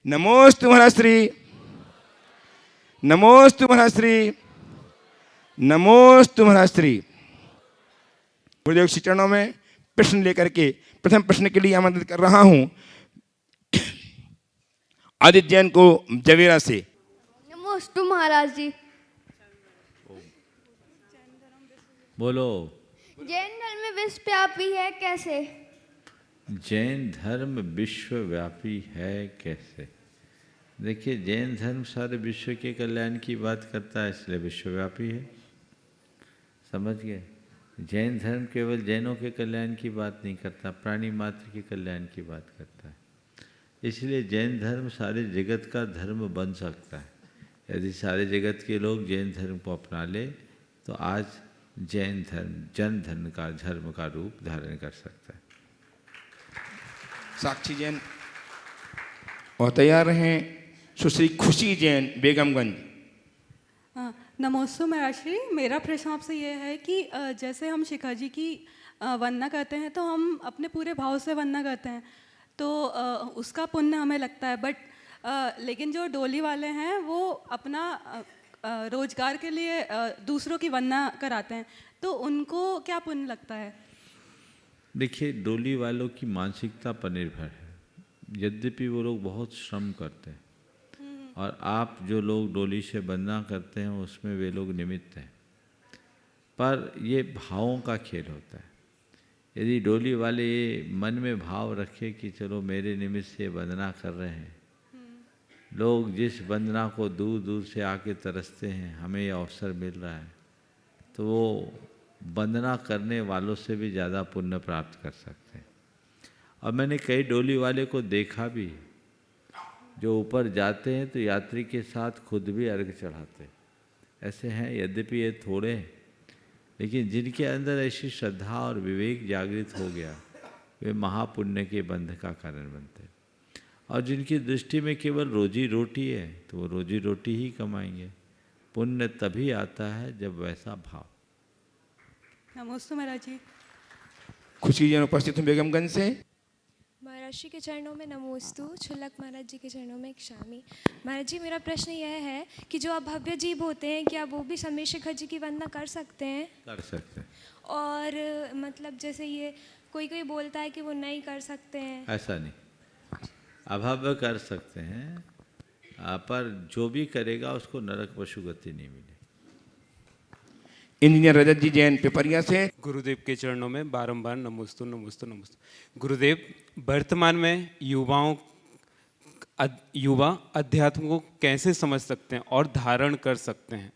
नमोस्तु महाश्री, नमोस्तु महाश्री, नमोस्तु महाश्री। गुरुदेव श्री चरणों में प्रश्न लेकर के प्रथम प्रश्न के लिए आमंत्रित कर रहा हूं आदित्य जैन को जवेरा से। नमोस्तु महाराज जी। बोलो। जैन धर्म में विश्वव्यापी है कैसे? जैन धर्म विश्वव्यापी है कैसे? देखिए, जैन धर्म सारे विश्व के कल्याण की बात करता है, इसलिए विश्वव्यापी है। समझ गए? जैन धर्म केवल जैनों के कल्याण की बात नहीं करता, प्राणी मात्र के कल्याण की बात करता है। इसलिए जैन धर्म सारे जगत का धर्म बन सकता है। यदि सारे जगत के लोग जैन धर्म को अपना ले तो आज जैन धर्म जन धर्म का रूप धारण कर सकता है। साक्षी जैन और तैयार हैं सुश्री खुशी जैन बेगमगंज। नमोस्तु महाराज। मेरा प्रश्न आपसे ये है कि जैसे हम शिखा जी की वंदना करते हैं तो हम अपने पूरे भाव से वंदना करते हैं तो उसका पुण्य हमें लगता है, बट लेकिन जो डोली वाले हैं वो अपना रोजगार के लिए दूसरों की वंदना कराते हैं तो उनको क्या पुण्य लगता है? देखिए, डोली वालों की मानसिकता पर निर्भर है। यद्यपि वो लोग बहुत श्रम करते हैं और आप जो लोग डोली से वंदना करते हैं उसमें वे लोग निमित्त हैं, पर ये भावों का खेल होता है। यदि डोली वाले ये मन में भाव रखे कि चलो मेरे निमित्त से वंदना कर रहे हैं, लोग जिस वंदना को दूर दूर से आके तरसते हैं, हमें ये अवसर मिल रहा है, तो वो वंदना करने वालों से भी ज़्यादा पुण्य प्राप्त कर सकते हैं। और मैंने कई डोली वाले को देखा भी, जो ऊपर जाते हैं तो यात्री के साथ खुद भी अर्घ चढ़ाते, ऐसे हैं। यद्यपि ये थोड़े हैं, लेकिन जिनके अंदर ऐसी श्रद्धा और विवेक जागृत हो गया, वे महापुण्य के बंध का कारण बनते हैं। और जिनकी दृष्टि में केवल रोजी रोटी है तो वो रोजी रोटी ही कमाएंगे। पुण्य तभी आता है जब वैसा भाव। नमोस्तु महाराज जी। खुशी जैन उपस्थित हूँ बेगमगंज से। महाराज जी के चरणों में नमोस्तु, छुल्लक महाराज जी के चरणों में क्षामी। महाराज जी, मेरा प्रश्न यह है कि जो अभव्य जीव होते हैं, क्या वो भी समय शिखा जी की वंदना कर सकते हैं? कर सकते हैं। और मतलब जैसे ये कोई कोई बोलता है कि वो नहीं कर सकते हैं। ऐसा नहीं, अभव्य कर सकते हैं, पर जो भी करेगा उसको नरक पशु गति नहीं मिलेगी। इंजीनियर रजत जी जैन पिपरिया से। गुरुदेव के चरणों में बारंबार नमोस्तु नमोस्तु नमोस्तु। गुरुदेव, वर्तमान में युवा अध्यात्म को कैसे समझ सकते हैं और धारण कर सकते हैं?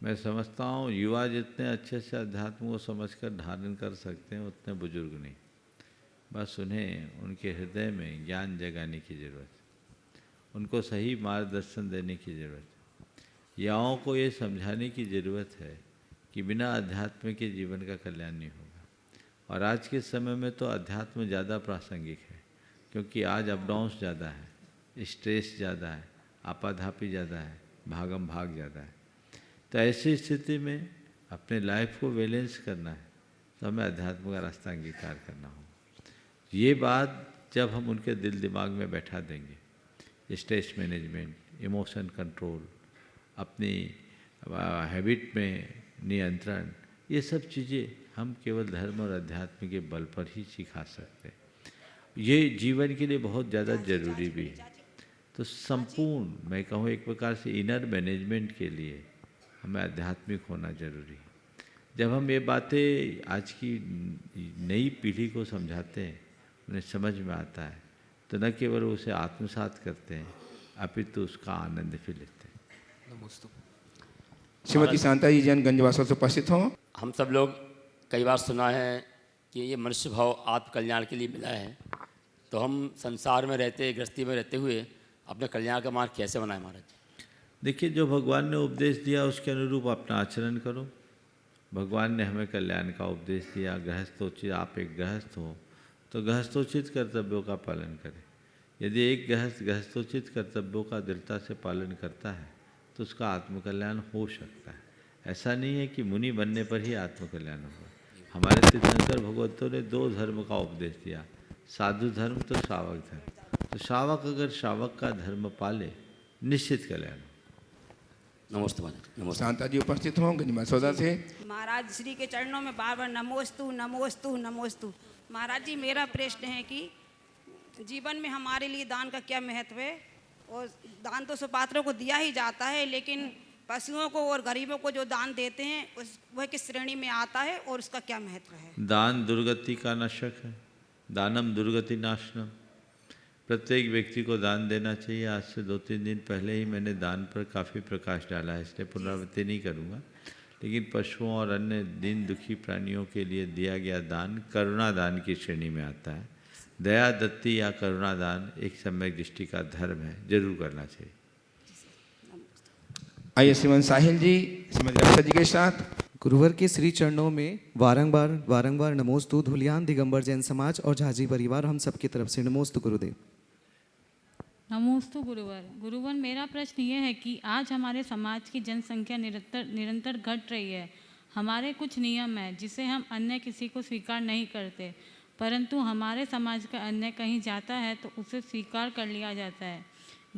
मैं समझता हूँ युवा जितने अच्छे से अध्यात्म को समझकर धारण कर सकते हैं उतने बुजुर्ग नहीं। बस उन्हें उनके हृदय में ज्ञान जगाने की ज़रूरत है, उनको सही मार्गदर्शन देने की ज़रूरत है। युवाओं को ये समझाने की ज़रूरत है कि बिना अध्यात्म के जीवन का कल्याण नहीं होगा। और आज के समय में तो अध्यात्म ज़्यादा प्रासंगिक है, क्योंकि आज अप डाउन्स ज़्यादा है, स्ट्रेस ज़्यादा है, आपाधापी ज़्यादा है, भागम भाग ज़्यादा है। तो ऐसी स्थिति में अपने लाइफ को बैलेंस करना है तो हमें अध्यात्म का रास्ता अंगीकार करना होगा। ये बात जब हम उनके दिल दिमाग में बैठा देंगे, स्ट्रेस मैनेजमेंट, इमोशन कंट्रोल, अपनी हैबिट में नियंत्रण, ये सब चीज़ें हम केवल धर्म और अध्यात्म के बल पर ही सिखा सकते हैं। ये जीवन के लिए बहुत ज़्यादा जरूरी भी है। तो संपूर्ण, मैं कहूँ एक प्रकार से इनर मैनेजमेंट के लिए हमें आध्यात्मिक होना जरूरी है। जब हम ये बातें आज की नई पीढ़ी को समझाते हैं, उन्हें समझ में आता है, तो न केवल उसे आत्मसात करते हैं अपितु उसका आनंद भी लेते हैं। नमोस्तु। श्रीमती शांता जी जैन गंजवासो से उपस्थित हों। हम सब लोग कई बार सुना है कि ये मनुष्य भाव आत्म कल्याण के लिए मिला है, तो हम संसार में रहते, गृहस्थी में रहते हुए अपने कल्याण का मार्ग कैसे बनाएं महाराज? देखिए, जो भगवान ने उपदेश दिया उसके अनुरूप अपना आचरण करो। भगवान ने हमें कल्याण का उपदेश दिया। गृहस्थोचित, आप एक गृहस्थ हो तो गृहस्थोचित कर्तव्यों का पालन करें। यदि एक गृहस्थ गृहस्थोचित कर्तव्यों का दृढ़ता से पालन करता है तो उसका आत्मकल्याण हो सकता है। ऐसा नहीं है कि मुनि बनने पर ही आत्मकल्याण होगा। हमारे तीर्थंकर भगवतों ने 2 धर्म का उपदेश दिया, साधु धर्म तो श्रावक धर्म। तो शावक अगर शावक का धर्म पाले निश्चित कल्याण। नमस्ते महाराज, नमस्ते। शांता जी उपस्थित हों गंजमा सौदा से। महाराज श्री के चरणों में बार बार नमोस्तु नमोस्तु नमोस्तु। महाराज जी, मेरा प्रश्न है कि जीवन में हमारे लिए दान का क्या महत्व है? और दान तो सुपात्रों को दिया ही जाता है, लेकिन पशुओं को और गरीबों को जो दान देते हैं वह किस श्रेणी में आता है और उसका क्या महत्व है? दान दुर्गति का नाशक है, दानम दुर्गति नाशनम। प्रत्येक व्यक्ति को दान देना चाहिए। आज से 2-3 दिन पहले ही मैंने दान पर काफ़ी प्रकाश डाला है, इसलिए पुनरावृत्ति नहीं करूँगा। लेकिन पशुओं और अन्य दीन दुखी प्राणियों के लिए दिया गया दान करुणा दान की श्रेणी में आता है। दया दत्ती या करुणा दान एक सम्यक दृष्टि का धर्म है, जरूर करना चाहिए। आइए श्रीमन साहिल जी श्रीमती रक्षा जी के साथ। गुरुवर के श्री चरणों में वारंबार नमोस्तु। धुलियान दिगंबर जैन समाज और झाजी परिवार हम सबकी तरफ से नमोस्तु गुरुदेव। नमोस्तु गुरुवर, मेरा प्रश्न ये है कि आज हमारे समाज की जनसंख्या निरंतर घट रही है। हमारे कुछ नियम हैं जिसे हम अन्य किसी को स्वीकार नहीं करते, परंतु हमारे समाज का अन्य कहीं जाता है तो उसे स्वीकार कर लिया जाता है।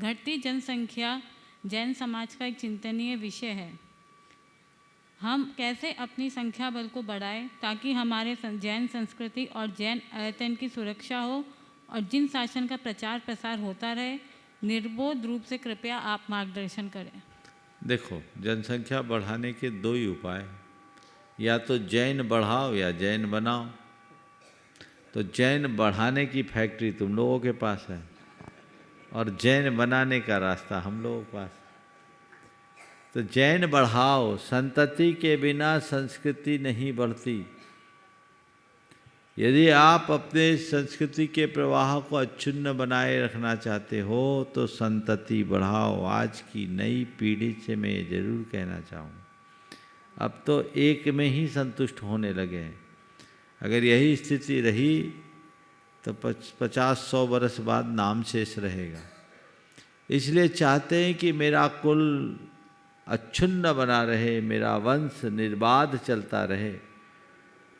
घटती जनसंख्या जैन समाज का एक चिंतनीय विषय है। हम कैसे अपनी संख्या बल को बढ़ाएं ताकि हमारे जैन संस्कृति और जैन आयतन की सुरक्षा हो और जिन शासन का प्रचार प्रसार होता रहे, निर्बोध रूप से कृपया आप मार्गदर्शन करें। देखो, जनसंख्या बढ़ाने के 2 ही उपाय हैं, या तो जैन बढ़ाओ या जैन बनाओ। तो जैन बढ़ाने की फैक्ट्री तुम लोगों के पास है और जैन बनाने का रास्ता हम लोगों के पास। तो जैन बढ़ाओ, संतति के बिना संस्कृति नहीं बढ़ती। यदि आप अपने संस्कृति के प्रवाह को अक्षुण्ण बनाए रखना चाहते हो तो संतति बढ़ाओ। आज की नई पीढ़ी से मैं ये जरूर कहना चाहूँ, अब तो एक में ही संतुष्ट होने लगे हैं। अगर यही स्थिति रही तो 50-100 वर्ष बाद नाम शेष रहेगा। इसलिए चाहते हैं कि मेरा कुल अक्षुण्ण बना रहे, मेरा वंश निर्बाध चलता रहे,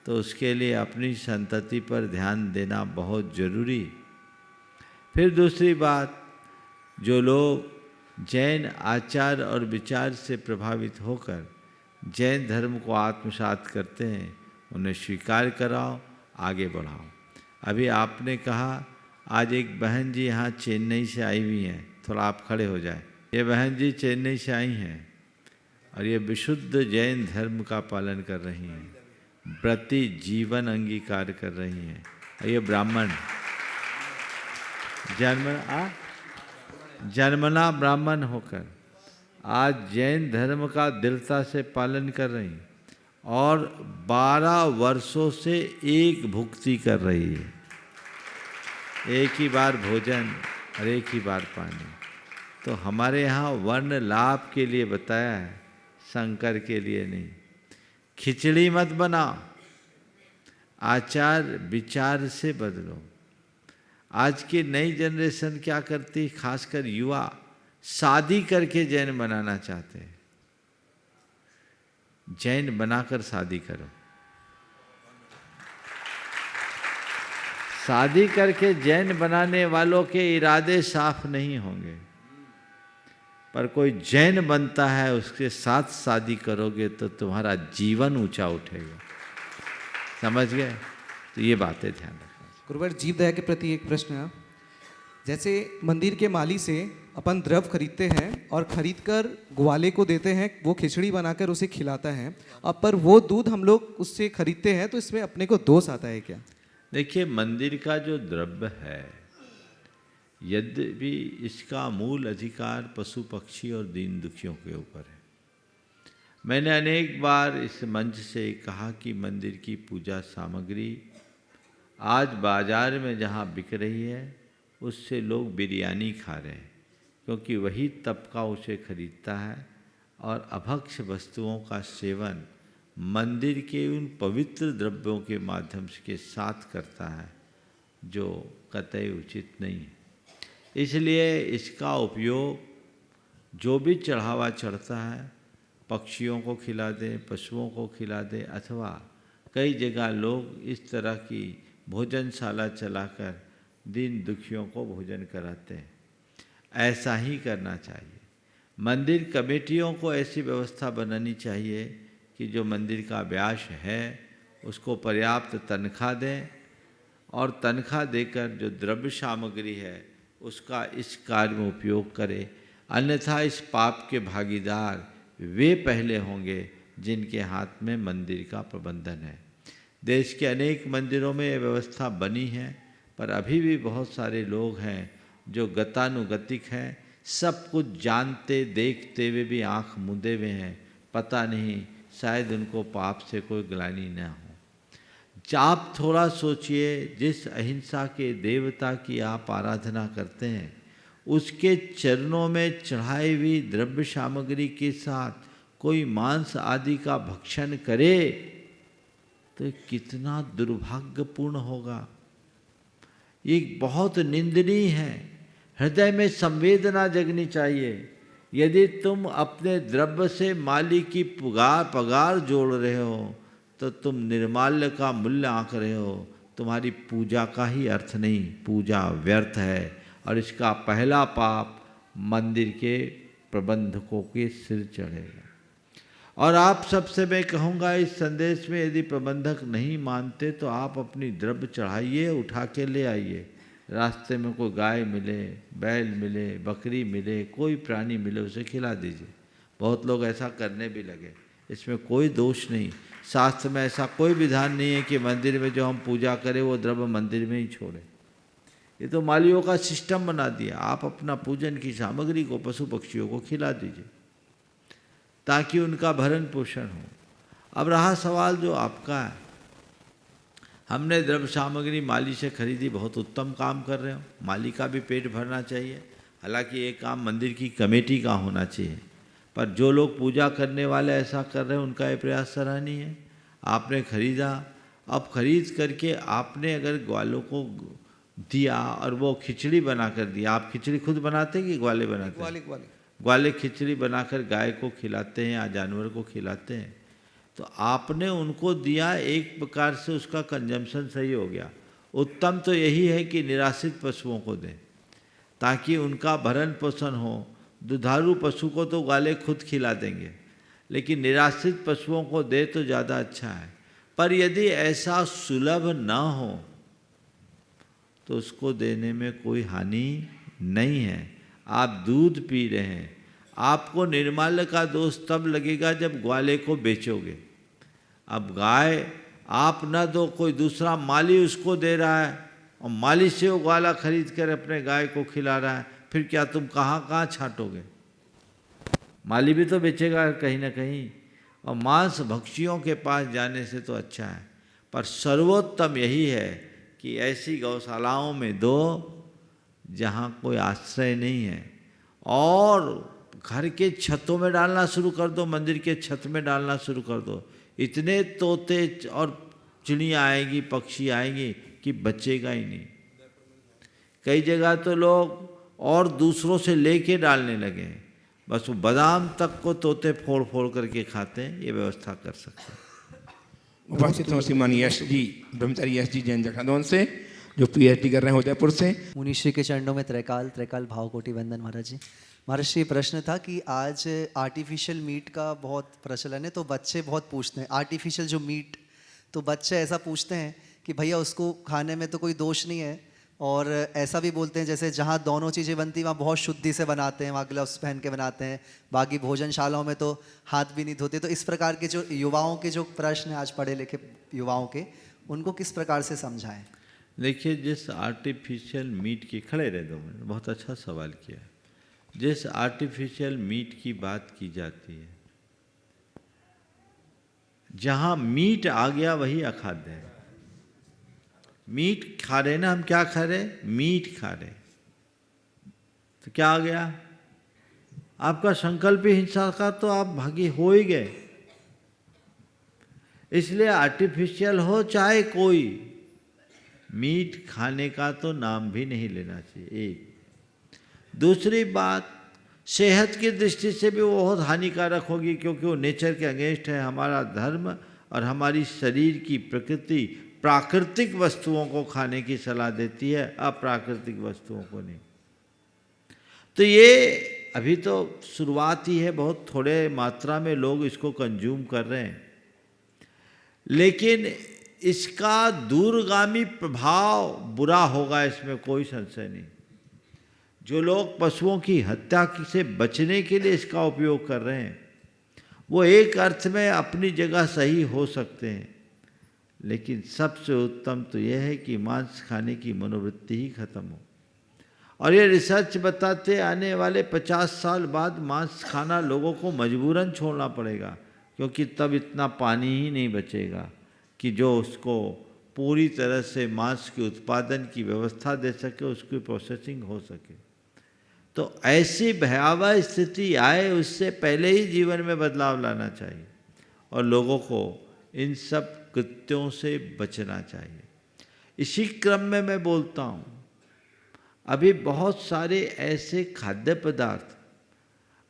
तो उसके लिए अपनी संतति पर ध्यान देना बहुत जरूरी। फिर दूसरी बात, जो लोग जैन आचार और विचार से प्रभावित होकर जैन धर्म को आत्मसात करते हैं, उन्हें स्वीकार कराओ, आगे बढ़ाओ। अभी आपने कहा, आज एक बहन जी यहाँ चेन्नई से आई हुई हैं, थोड़ा आप खड़े हो जाए। ये बहन जी चेन्नई से आई हैं और ये विशुद्ध जैन धर्म का पालन कर रही हैं, व्रती जीवन अंगीकार कर रही हैं। और ये ब्राह्मण जन्मना ब्राह्मण होकर आज जैन धर्म का दृढ़ता से पालन कर रही हैं और 12 वर्षों से एक भुक्ति कर रही है, एक ही बार भोजन और एक ही बार पानी। तो हमारे यहाँ वर्ण लाभ के लिए बताया है, शंकर के लिए नहीं। खिचड़ी मत बनाओ, आचार विचार से बदलो। आज की नई जनरेशन क्या करती, खासकर युवा, शादी करके जैन बनाना चाहते हैं। जैन बनाकर शादी करो। शादी करके जैन बनाने वालों के इरादे साफ नहीं होंगे, पर कोई जैन बनता है उसके साथ शादी करोगे तो तुम्हारा जीवन ऊंचा उठेगा। समझ गए? तो ये बातें ध्यान रखना। गुरुवर, जीव दया के प्रति एक प्रश्न है। जैसे मंदिर के माली से अपन द्रव्य खरीदते हैं और खरीदकर ग्वाले को देते हैं, वो खिचड़ी बनाकर उसे खिलाता है, अब पर वो दूध हम लोग उससे खरीदते हैं, तो इसमें अपने को दोष आता है क्या? देखिए, मंदिर का जो द्रव्य है, यद्यपि इसका मूल अधिकार पशु पक्षी और दीन दुखियों के ऊपर है। मैंने अनेक बार इस मंच से कहा कि मंदिर की पूजा सामग्री आज बाजार में जहाँ बिक रही है उससे लोग बिरयानी खा रहे हैं, क्योंकि वही तबका उसे खरीदता है और अभक्ष वस्तुओं का सेवन मंदिर के उन पवित्र द्रव्यों के माध्यम के साथ करता है, जो कतई उचित नहीं है। इसलिए इसका उपयोग जो भी चढ़ावा चढ़ता है, पक्षियों को खिला दें, पशुओं को खिला दें, अथवा कई जगह लोग इस तरह की भोजनशाला चलाकर दीन दुखियों को भोजन कराते हैं। ऐसा ही करना चाहिए। मंदिर कमेटियों को ऐसी व्यवस्था बनानी चाहिए कि जो मंदिर का व्यास है उसको पर्याप्त तनख्वाह दें और तनख्वाह देकर जो द्रव्य सामग्री है उसका इस कार्य में उपयोग करें। अन्यथा इस पाप के भागीदार वे पहले होंगे जिनके हाथ में मंदिर का प्रबंधन है। देश के अनेक मंदिरों में ये व्यवस्था बनी है, पर अभी भी बहुत सारे लोग हैं जो गतानुगतिक हैं, सब कुछ जानते देखते हुए भी आंख मूंदे हुए हैं। पता नहीं, शायद उनको पाप से कोई ग्लानि न हो। आप थोड़ा सोचिए, जिस अहिंसा के देवता की आप आराधना करते हैं उसके चरणों में चढ़ाई हुई द्रव्य सामग्री के साथ कोई मांस आदि का भक्षण करे तो कितना दुर्भाग्यपूर्ण होगा। ये बहुत निंदनीय है। हृदय में संवेदना जगनी चाहिए। यदि तुम अपने द्रव्य से माली की पगार जोड़ रहे हो तो तुम निर्माल्य का मूल्य आंक रहे हो। तुम्हारी पूजा का ही अर्थ नहीं, पूजा व्यर्थ है और इसका पहला पाप मंदिर के प्रबंधकों के सिर चढ़ेगा। और आप सबसे मैं कहूँगा, इस संदेश में यदि प्रबंधक नहीं मानते तो आप अपनी द्रव्य चढ़ाइए, उठा के ले आइए। रास्ते में कोई गाय मिले, बैल मिले, बकरी मिले, कोई प्राणी मिले, उसे खिला दीजिए। बहुत लोग ऐसा करने भी लगे, इसमें कोई दोष नहीं। शास्त्र में ऐसा कोई विधान नहीं है कि मंदिर में जो हम पूजा करें वो द्रव्य मंदिर में ही छोड़ें। ये तो मालियों का सिस्टम बना दिया। आप अपना पूजन की सामग्री को पशु पक्षियों को खिला दीजिए ताकि उनका भरण पोषण हो। अब रहा सवाल जो आपका है, हमने द्रव्य सामग्री माली से खरीदी, बहुत उत्तम काम कर रहे हो। माली का भी पेट भरना चाहिए। हालांकि ये काम मंदिर की कमेटी का होना चाहिए, पर जो लोग पूजा करने वाले ऐसा कर रहे हैं उनका ये प्रयास सराहनीय है। आपने खरीदा, अब खरीद करके आपने अगर ग्वालों को दिया और वो खिचड़ी बना कर दिया। आप खिचड़ी खुद बनाते हैं कि ग्वाले बनाते हैं? ग्वाले खिचड़ी बनाकर गाय को खिलाते हैं या जानवर को खिलाते हैं। तो आपने उनको दिया, एक प्रकार से उसका कंजम्पशन सही हो गया। उत्तम तो यही है कि निराश्रित पशुओं को दें ताकि उनका भरण पोषण हो। दुधारू पशु को तो ग्वाले खुद खिला देंगे, लेकिन निराश्रित पशुओं को दे तो ज़्यादा अच्छा है। पर यदि ऐसा सुलभ ना हो तो उसको देने में कोई हानि नहीं है। आप दूध पी रहे हैं, आपको निर्माल्य का दोष तब लगेगा जब ग्वाले को बेचोगे। अब गाय आप ना दो, कोई दूसरा माली उसको दे रहा है और माली से वो ग्वाला खरीद कर अपने गाय को खिला रहा है, फिर क्या तुम कहाँ छांटोगे? माली भी तो बेचेगा कहीं ना कहीं। और मांस भक्षियों के पास जाने से तो अच्छा है, पर सर्वोत्तम यही है कि ऐसी गौशालाओं में दो जहाँ कोई आश्रय नहीं है, और घर के छतों में डालना शुरू कर दो, मंदिर के छत में डालना शुरू कर दो। इतने तोते और चिड़ियाँ आएंगी, पक्षी आएंगी कि बचेगा ही नहीं। कई जगह तो लोग और दूसरों से लेके डालने लगे हैं, बस वो बादाम तक को तोते फोड़ फोड़ करके खाते हैं। ये व्यवस्था कर सकते हैं। उपस्थित हो श्रीमान यश जी, ब्रह्मचारी यश जी जैन जखादौन से, जो पीएचडी कर रहे हैं उदयपुर से। मुनिश्री के चरणों में त्रैकाल भावकोटि वंदन महाराज जी। महाराज जी, प्रश्न था कि आज आर्टिफिशियल मीट का बहुत प्रचलन है, तो बच्चे बहुत पूछते हैं आर्टिफिशियल जो मीट, तो बच्चे ऐसा पूछते हैं कि भैया उसको खाने में तो कोई दोष नहीं है, और ऐसा भी बोलते हैं जैसे जहाँ दोनों चीज़ें बनती वहाँ बहुत शुद्धि से बनाते हैं, वहाँ ग्लव्स पहन के बनाते हैं, बाकी भोजनशालाओं में तो हाथ भी नहीं धोते। तो इस प्रकार के जो युवाओं के जो प्रश्न हैं आज पढ़े लिखे युवाओं के, उनको किस प्रकार से समझाएं? देखिए, जिस आर्टिफिशियल मीट की, खड़े रह दो मिनट, बहुत अच्छा सवाल किया है। जिस आर्टिफिशियल मीट की बात की जाती है, जहाँ मीट आ गया वही अखाद्य है। मीट खा रहे ना हम, क्या खा रहे? मीट खा रहे, तो क्या आ गया? आपका संकल्प हिंसा का, तो आप भागी हो ही गए। इसलिए आर्टिफिशियल हो चाहे कोई, मीट खाने का तो नाम भी नहीं लेना चाहिए। एक दूसरी बात, सेहत की दृष्टि से भी वो बहुत हानिकारक होगी, क्योंकि वो नेचर के अगेंस्ट है। हमारा धर्म और हमारी शरीर की प्रकृति प्राकृतिक वस्तुओं को खाने की सलाह देती है, अप्राकृतिक वस्तुओं को नहीं। तो ये अभी तो शुरुआत ही है, बहुत थोड़े मात्रा में लोग इसको कंज्यूम कर रहे हैं, लेकिन इसका दूरगामी प्रभाव बुरा होगा, इसमें कोई संशय नहीं। जो लोग पशुओं की हत्या से बचने के लिए इसका उपयोग कर रहे हैं, वो एक अर्थ में अपनी जगह सही हो सकते हैं, लेकिन सबसे उत्तम तो यह है कि मांस खाने की मनोवृत्ति ही खत्म हो। और ये रिसर्च बताते आने वाले 50 साल बाद मांस खाना लोगों को मजबूरन छोड़ना पड़ेगा, क्योंकि तब इतना पानी ही नहीं बचेगा कि जो उसको पूरी तरह से मांस के उत्पादन की व्यवस्था दे सके, उसकी प्रोसेसिंग हो सके। तो ऐसी भयावह स्थिति आए उससे पहले ही जीवन में बदलाव लाना चाहिए और लोगों को इन सब कृत्यों से बचना चाहिए। इसी क्रम में मैं बोलता हूँ, अभी बहुत सारे ऐसे खाद्य पदार्थ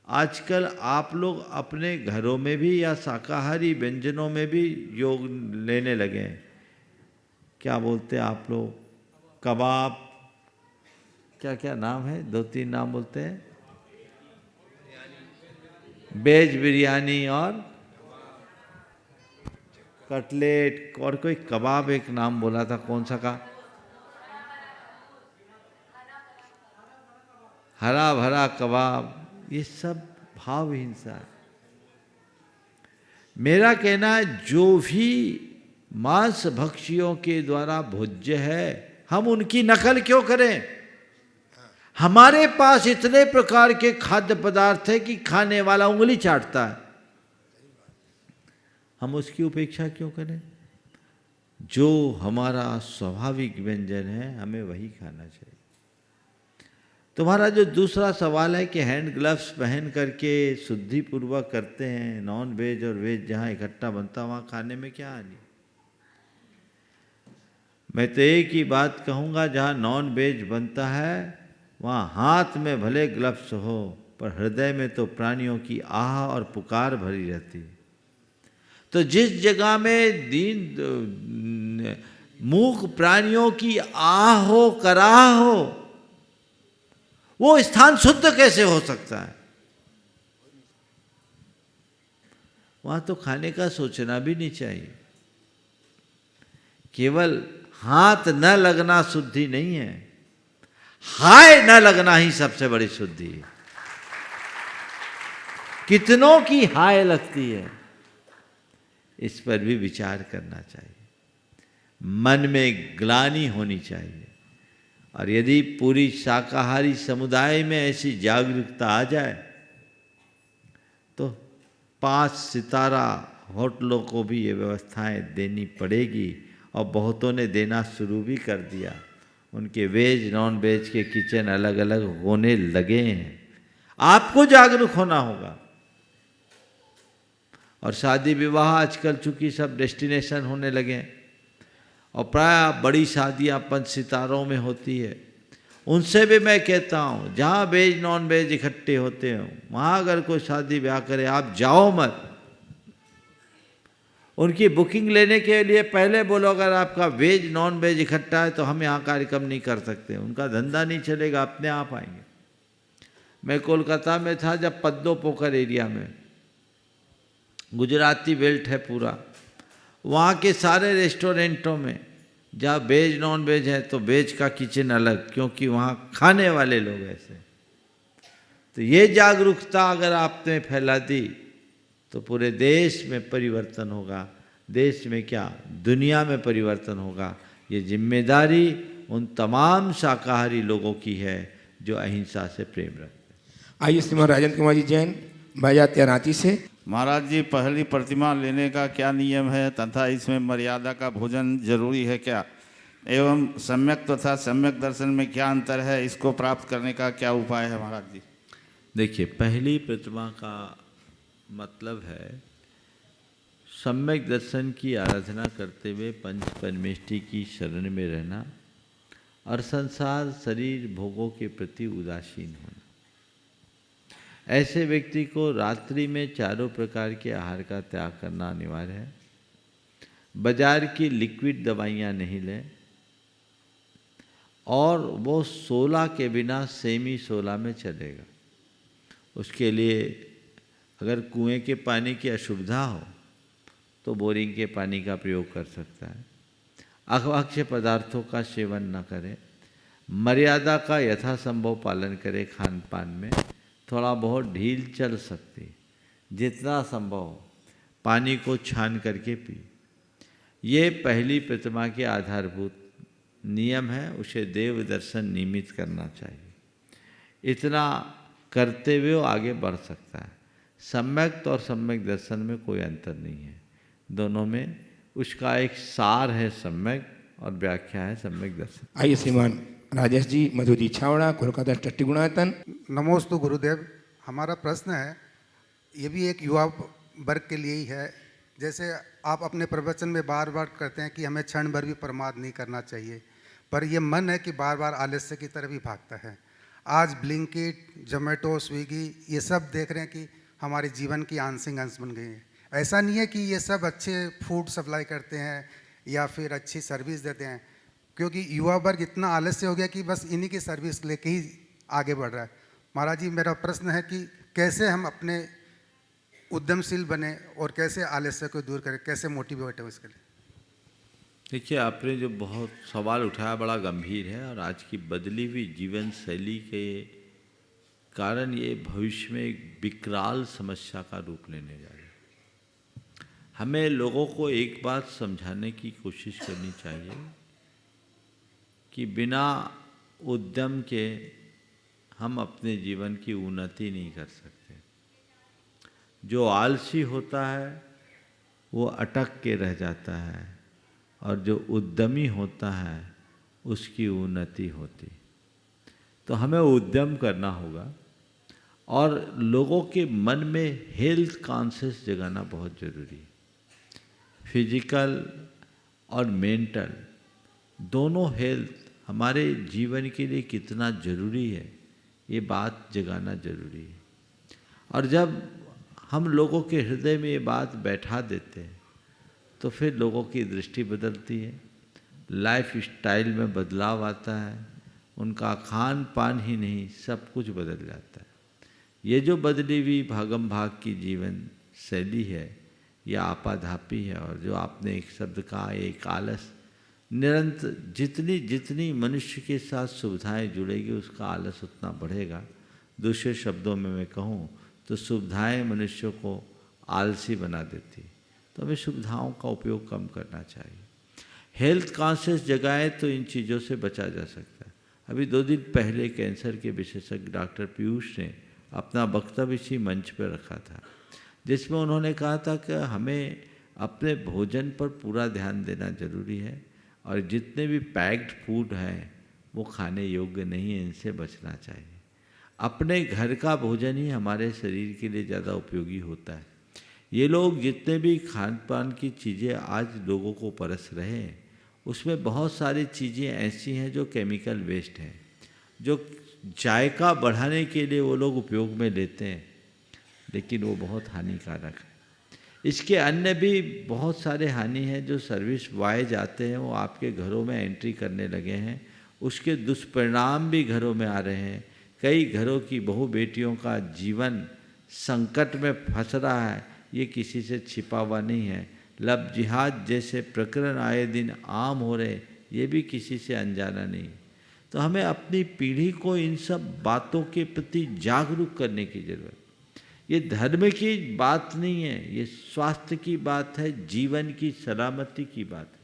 आजकल आप लोग अपने घरों में भी या शाकाहारी व्यंजनों में भी योग लेने लगे हैं। क्या बोलते हैं आप लोग? कबाब, क्या क्या नाम है, 2-3 नाम बोलते हैं, वेज बिरयानी और कटलेट, और कोई कबाब एक नाम बोला था, कौन सा का? हरा भरा कबाब। ये सब भाव हिंसा है। मेरा कहना है जो भी मांस भक्षियों के द्वारा भोज्य है, हम उनकी नकल क्यों करें? हमारे पास इतने प्रकार के खाद्य पदार्थ है कि खाने वाला उंगली चाटता है, हम उसकी उपेक्षा क्यों करें? जो हमारा स्वाभाविक व्यंजन है हमें वही खाना चाहिए। तुम्हारा जो दूसरा सवाल है कि हैंड ग्लव्स पहन करके शुद्धि पूर्वक करते हैं, नॉन वेज और वेज जहाँ इकट्ठा बनता है वहाँ खाने में क्या हानि? मैं तो एक ही बात कहूँगा, जहाँ नॉन वेज बनता है वहाँ हाथ में भले ग्लव्स हो, पर हृदय में तो प्राणियों की आह और पुकार भरी रहती है। तो जिस जगह में मूक प्राणियों की आह हो, कराह हो, वो स्थान शुद्ध कैसे हो सकता है? वहां तो खाने का सोचना भी नहीं चाहिए। केवल हाथ न लगना शुद्धि नहीं है, हाय न लगना ही सबसे बड़ी शुद्धि है। कितनों की हाय लगती है, इस पर भी विचार करना चाहिए। मन में ग्लानि होनी चाहिए। और यदि पूरी शाकाहारी समुदाय में ऐसी जागरूकता आ जाए तो 5 सितारा होटलों को भी ये व्यवस्थाएं देनी पड़ेगी, और बहुतों ने देना शुरू भी कर दिया। उनके वेज नॉन वेज के किचन अलग अलग होने लगे हैं। आपको जागरूक होना होगा। और शादी विवाह आजकल चूंकि सब डेस्टिनेशन होने लगे हैं, और प्राय बड़ी शादियाँ 5 सितारों में होती है, उनसे भी मैं कहता हूँ जहाँ वेज नॉन वेज इकट्ठे होते हो वहाँ अगर कोई शादी ब्याह करे आप जाओ मत। उनकी बुकिंग लेने के लिए पहले बोलो अगर आपका वेज नॉन वेज इकट्ठा है तो हम यहाँ कार्यक्रम नहीं कर सकते, उनका धंधा नहीं चलेगा, अपने आप आएंगे। मैं कोलकाता में था जब पद्दो पोखर एरिया में, गुजराती बेल्ट है पूरा, वहाँ के सारे रेस्टोरेंटों में जहाँ वेज नॉन वेज है तो वेज का किचन अलग, क्योंकि वहाँ खाने वाले लोग ऐसे। तो ये जागरूकता अगर आपने फैला दी तो पूरे देश में परिवर्तन होगा। देश में क्या, दुनिया में परिवर्तन होगा। ये जिम्मेदारी उन तमाम शाकाहारी लोगों की है जो अहिंसा से प्रेम रखते हैं। आइए श्रीमान राजेंद्र कुमार जी जैन भाई रांची से। महाराज जी, पहली प्रतिमा लेने का क्या नियम है तथा इसमें मर्यादा का भोजन जरूरी है क्या? एवं सम्यक तथा सम्यक दर्शन में क्या अंतर है? इसको प्राप्त करने का क्या उपाय है महाराज जी? देखिए, पहली प्रतिमा का मतलब है सम्यक दर्शन की आराधना करते हुए पंच परमेष्टि की शरण में रहना और संसार शरीर भोगों के प्रति उदासीन होना। ऐसे व्यक्ति को रात्रि में चारों प्रकार के आहार का त्याग करना अनिवार्य है। बाजार की लिक्विड दवाइयाँ नहीं लें, और वो 16 के बिना सेमी 16 में चलेगा। उसके लिए अगर कुएं के पानी की असुविधा हो तो बोरिंग के पानी का प्रयोग कर सकता है। अभक्ष्य पदार्थों का सेवन न करें, मर्यादा का यथासंभव पालन करें। खान पान में थोड़ा बहुत ढील चल सकती, जितना संभव हो पानी को छान करके पी। ये पहली प्रतिमा के आधारभूत नियम है, उसे देव दर्शन नियमित करना चाहिए। इतना करते हुए वो आगे बढ़ सकता है। सम्यक और सम्यक दर्शन में कोई अंतर नहीं है, दोनों में उसका एक सार है सम्यक और व्याख्या है सम्यक दर्शन। आइए श्रीमान राजेश जी मधु जी छावड़ा, कोलकाता ट्रस्टी गुणायतन। नमोस्तु गुरुदेव। हमारा प्रश्न है, ये भी एक युवा वर्ग के लिए ही है। जैसे आप अपने प्रवचन में बार बार कहते हैं कि हमें क्षण भर भी प्रमाद नहीं करना चाहिए, पर ये मन है कि बार बार आलस्य की तरफ ही भागता है। आज ब्लिंकिट, जोमेटो, स्विगी ये सब देख रहे हैं कि हमारे जीवन की आंशिक अंश बन गई है। ऐसा नहीं है कि ये सब अच्छे फूड सप्लाई करते हैं या फिर अच्छी सर्विस देते हैं, क्योंकि युवा वर्ग इतना आलस्य हो गया कि बस इन्हीं की सर्विस लेके ही आगे बढ़ रहा है। महाराज जी, मेरा प्रश्न है कि कैसे हम अपने उद्यमशील बने और कैसे आलस्य को दूर करें, कैसे मोटिवेट हो इसके लिए? देखिए, आपने जो बहुत सवाल उठाया बड़ा गंभीर है, और आज की बदली हुई जीवन शैली के कारण ये भविष्य में एक विकराल समस्या का रूप लेने जा रही है। हमें लोगों को एक बात समझाने की कोशिश करनी चाहिए कि बिना उद्यम के हम अपने जीवन की उन्नति नहीं कर सकते। जो आलसी होता है वो अटक के रह जाता है, और जो उद्यमी होता है उसकी उन्नति होती। तो हमें उद्यम करना होगा, और लोगों के मन में हेल्थ कॉन्शियस जगाना बहुत ज़रूरी है। फिजिकल और मेंटल दोनों हेल्थ हमारे जीवन के लिए कितना ज़रूरी है, ये बात जगाना ज़रूरी है। और जब हम लोगों के हृदय में ये बात बैठा देते हैं तो फिर लोगों की दृष्टि बदलती है, लाइफ स्टाइल में बदलाव आता है, उनका खान पान ही नहीं सब कुछ बदल जाता है। ये जो बदली हुई भागम भाग की जीवन शैली है, यह आपाधापी है। और जो आपने एक शब्द कहा, एक आलस, निरंतर जितनी जितनी मनुष्य के साथ सुविधाएं जुड़ेगी उसका आलस उतना बढ़ेगा। दूसरे शब्दों में मैं कहूँ तो सुविधाएं मनुष्य को आलसी बना देती, तो हमें सुविधाओं का उपयोग कम करना चाहिए। हेल्थ कॉन्शियस जगाएं तो इन चीज़ों से बचा जा सकता है। अभी 2 दिन पहले कैंसर के विशेषज्ञ डॉक्टर पीयूष ने अपना वक्तव्य इसी मंच पर रखा था, जिसमें उन्होंने कहा था कि हमें अपने भोजन पर पूरा ध्यान देना जरूरी है, और जितने भी पैक्ड फूड हैं वो खाने योग्य नहीं है, इनसे बचना चाहिए। अपने घर का भोजन ही हमारे शरीर के लिए ज़्यादा उपयोगी होता है। ये लोग जितने भी खान पान की चीज़ें आज लोगों को परस रहे हैं, उसमें बहुत सारी चीज़ें ऐसी हैं जो केमिकल वेस्ट हैं, जो जायका बढ़ाने के लिए वो लोग उपयोग में लेते हैं, लेकिन वो बहुत हानिकारक है। इसके अन्य भी बहुत सारे हानि हैं। जो सर्विस बॉयज आते हैं वो आपके घरों में एंट्री करने लगे हैं, उसके दुष्परिणाम भी घरों में आ रहे हैं। कई घरों की बहू बेटियों का जीवन संकट में फंस रहा है, ये किसी से छिपा हुआ नहीं है। लव जिहाद जैसे प्रकरण आए दिन आम हो रहे, ये भी किसी से अनजाना नहीं। तो हमें अपनी पीढ़ी को इन सब बातों के प्रति जागरूक करने की ज़रूरत। ये धर्म की बात नहीं है, ये स्वास्थ्य की बात है, जीवन की सलामती की बात है।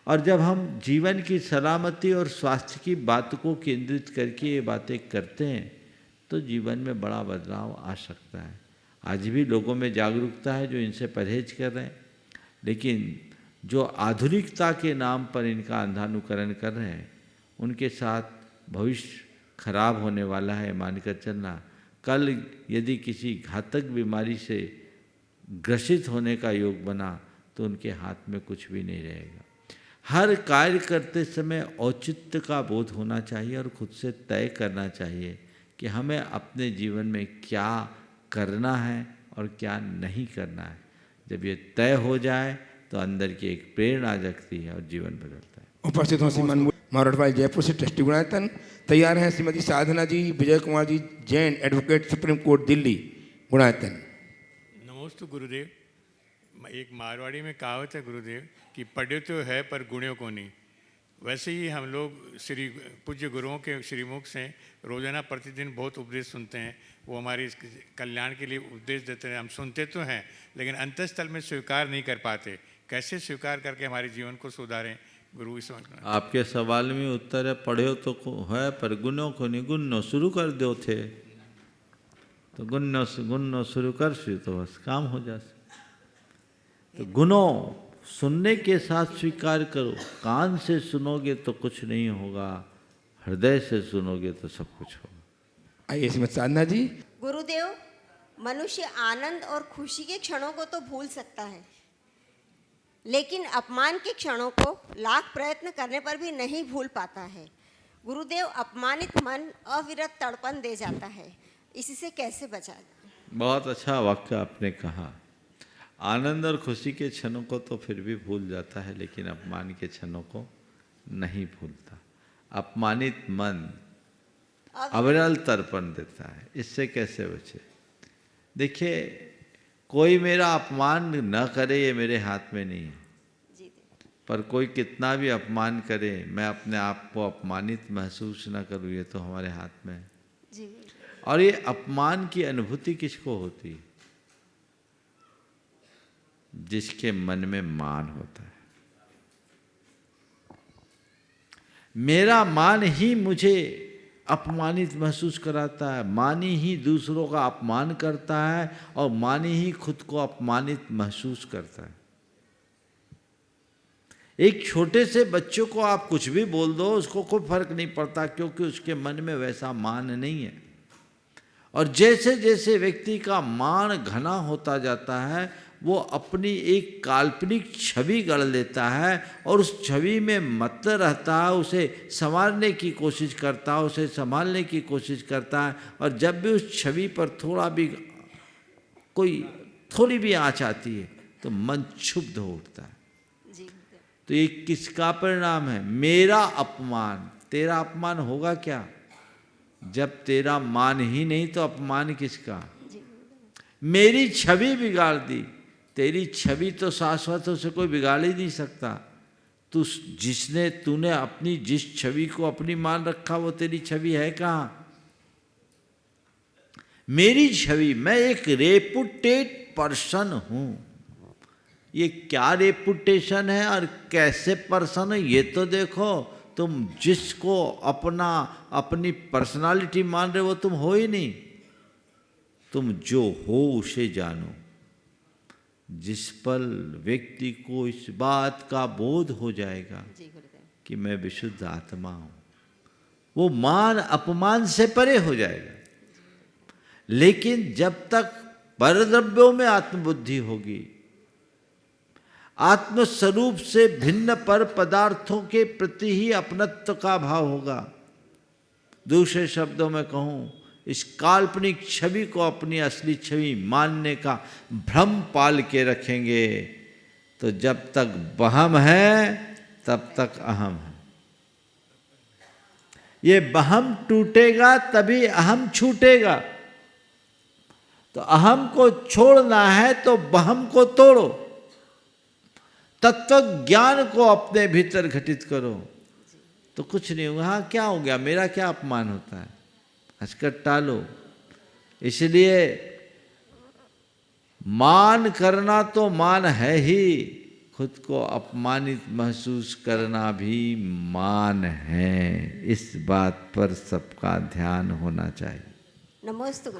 और जब हम जीवन की सलामती और स्वास्थ्य की बात को केंद्रित करके ये बातें करते हैं तो जीवन में बड़ा बदलाव आ सकता है। आज भी लोगों में जागरूकता है जो इनसे परहेज कर रहे हैं, लेकिन जो आधुनिकता के नाम पर इनका अंधानुकरण कर रहे हैं उनके साथ भविष्य खराब होने वाला है, मानकर चलना। कल यदि किसी घातक बीमारी से ग्रसित होने का योग बना तो उनके हाथ में कुछ भी नहीं रहेगा। हर कार्य करते समय औचित्य का बोध होना चाहिए और खुद से तय करना चाहिए कि हमें अपने जीवन में क्या करना है और क्या नहीं करना है। जब ये तय हो जाए तो अंदर की एक प्रेरणा जगती है और जीवन बदलता है। उपस्थित हों श्रीमान मारोटवाल जयपुर से ट्रस्टी गुणायतन। तैयार हैं Shrimati Sadhana ji, Vijay Kumar ji Jain, advocate supreme court Delhi Gunayatan. नमस्ते गुरुदेव। एक मारवाड़ी में कहावत है गुरुदेव कि पढ़े तो है पर गुणों को नहीं। वैसे ही हम लोग श्री पूज्य गुरुओं के श्रीमुख से रोज़ाना प्रतिदिन बहुत उपदेश सुनते हैं। वो हमारे कल्याण के लिए उपदेश देते हैं। हम सुनते तो हैं लेकिन अंतःस्थल में स्वीकार नहीं कर पाते। कैसे स्वीकार करके हमारे जीवन को सुधारें गुरु? इस आपके सवाल में उत्तर है, पढ़े तो है पर गुणों को नहीं। गुणों शुरू कर दो थे तो गुणों शुरू कर सी तो बस काम हो जाए। तो गुणों सुनने के साथ स्वीकार करो। कान से सुनोगे तो कुछ नहीं होगा, हृदय से सुनोगे तो सब कुछ होगा। आइए श्रीमती साधना जी। गुरुदेव, मनुष्य आनंद और खुशी के क्षणों को तो भूल सकता है, लेकिन अपमान के क्षणों को लाख प्रयत्न करने पर भी नहीं भूल पाता है। गुरुदेव, अपमानित मन अविरत तड़पन दे जाता है, इससे कैसे बचा जाए? बहुत अच्छा वाक्य आपने कहा। आनंद और खुशी के क्षणों को तो फिर भी भूल जाता है, लेकिन अपमान के क्षणों को नहीं भूलता। अपमानित मन अविरल तर्पण देता है, इससे कैसे बचे? देखिए, कोई मेरा अपमान न करे ये मेरे हाथ में नहीं है, पर कोई कितना भी अपमान करे मैं अपने आप को अपमानित महसूस न करूँ, ये तो हमारे हाथ में है। और ये अपमान की अनुभूति किसको होती है? जिसके मन में मान होता है। मेरा मान ही मुझे अपमानित महसूस कराता है, मान ही दूसरों का अपमान करता है और मान ही खुद को अपमानित महसूस करता है। एक छोटे से बच्चों को आप कुछ भी बोल दो, उसको कोई फर्क नहीं पड़ता, क्योंकि उसके मन में वैसा मान नहीं है। और जैसे जैसे व्यक्ति का मान घना होता जाता है, वो अपनी एक काल्पनिक छवि गढ़ लेता है और उस छवि में मत रहता है, उसे संवारने की कोशिश करता है, उसे संभालने की कोशिश करता है। और जब भी उस छवि पर थोड़ी भी आँच आती है तो मन क्षुब्ध हो उठता है। तो ये किसका परिणाम है? मेरा अपमान। तेरा अपमान होगा क्या? जब तेरा मान ही नहीं तो अपमान किसका? मेरी छवि बिगाड़ दी। तेरी छवि तो शाश्वत से कोई बिगाड़ ही नहीं सकता। तूने अपनी जिस छवि को अपनी मान रखा वो तेरी छवि है कहाँ? मेरी छवि, मैं एक रेपुटेड पर्सन हूँ। ये क्या रेपुटेशन है और कैसे पर्सन है ये तो देखो। तुम जिसको अपनी पर्सनालिटी मान रहे हो तुम हो ही नहीं। तुम जो हो उसे जानो। जिस पल व्यक्ति को इस बात का बोध हो जाएगा कि मैं विशुद्ध आत्मा हूँ, वो मान अपमान से परे हो जाएगा। लेकिन जब तक परद्रव्यों में आत्मबुद्धि होगी, आत्मस्वरूप से भिन्न पर पदार्थों के प्रति ही अपनत्व का भाव होगा। दूसरे शब्दों में कहूँ, इस काल्पनिक छवि को अपनी असली छवि मानने का भ्रम पाल के रखेंगे तो जब तक बहम है तब तक अहम है। ये बहम टूटेगा तभी अहम छूटेगा। तो अहम को छोड़ना है तो बहम को तोड़ो, तत्व ज्ञान को अपने भीतर घटित करो तो कुछ नहीं होगा। हाँ, क्या हो गया, मेरा क्या अपमान होता है, हंसकर टालो। इसलिए मान करना तो मान है ही, खुद को अपमानित महसूस करना भी मान है। इस बात पर सबका ध्यान होना चाहिए। नमोस्तु।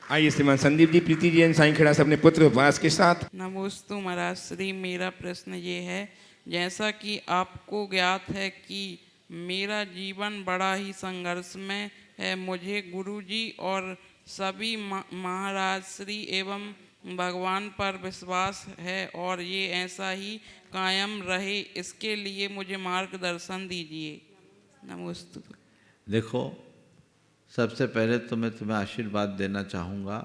आइए श्रीमान संदीप जी, प्रीति जी साईंखेड़ा से अपने पुत्र उपवास के साथ। नमोस्तु महाराज श्री। मेरा प्रश्न ये है, जैसा कि आपको ज्ञात है कि मेरा जीवन बड़ा ही संघर्ष में है। मुझे गुरुजी और सभी महाराज श्री एवं भगवान पर विश्वास है और ये ऐसा ही कायम रहे, इसके लिए मुझे मार्गदर्शन दीजिए। नमोस्तु। देखो, सबसे पहले तो मैं तुम्हें आशीर्वाद देना चाहूँगा